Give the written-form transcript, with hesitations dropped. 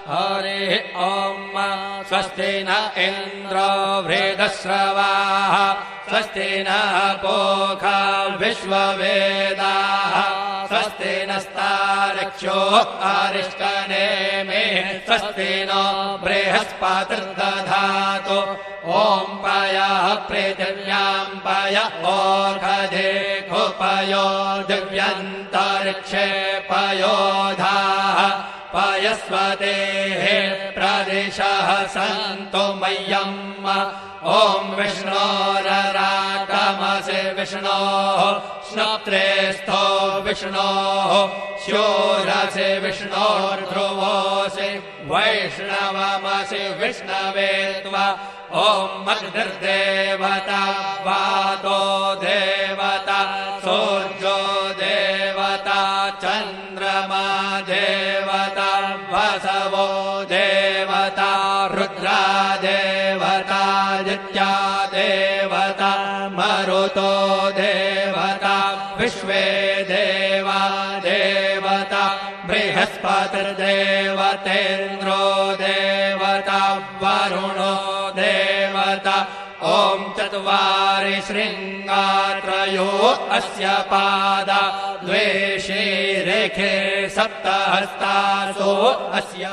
हरिः ॐ स्वस्ति न इन्द्रो वृद्धश्रवाः स्वस्ति नः पूषा विश्ववेदाः स्वस्ति नस्तार्क्ष्यो अरिष्टनेमिः स्वस्ति नो बृहस्पतिर्दधातु ॐ पयः पृथिव्यां पय ओषधेषु पयो दिव्यन्तरिक्षे पयोधाः पयस्वतेः प्रदिशः सन्तु मह्यम् ॐ विष्णोरराटमसि विष्णोः श्नोत्रेस्थो विष्णोः शूरसि विष्णोर्ध्रुवोऽसि वैष्णवमसि विष्णवे त्वा ॐ अग्निर्देवता वातो देवता सूर्यो देवता चन्द्रमा देवता वसवो देवता रुद्रा देवता आदित्या देवता मरुतो देवता विश्वे देवा देवता बृहस्पतिर्देवतेन्द्रो देवता वरुणो देवता ॐ चत्वारि शृङ्गात्रयो अस्य पादा द्वे शीरेखे सप्तहस्तासो अस्य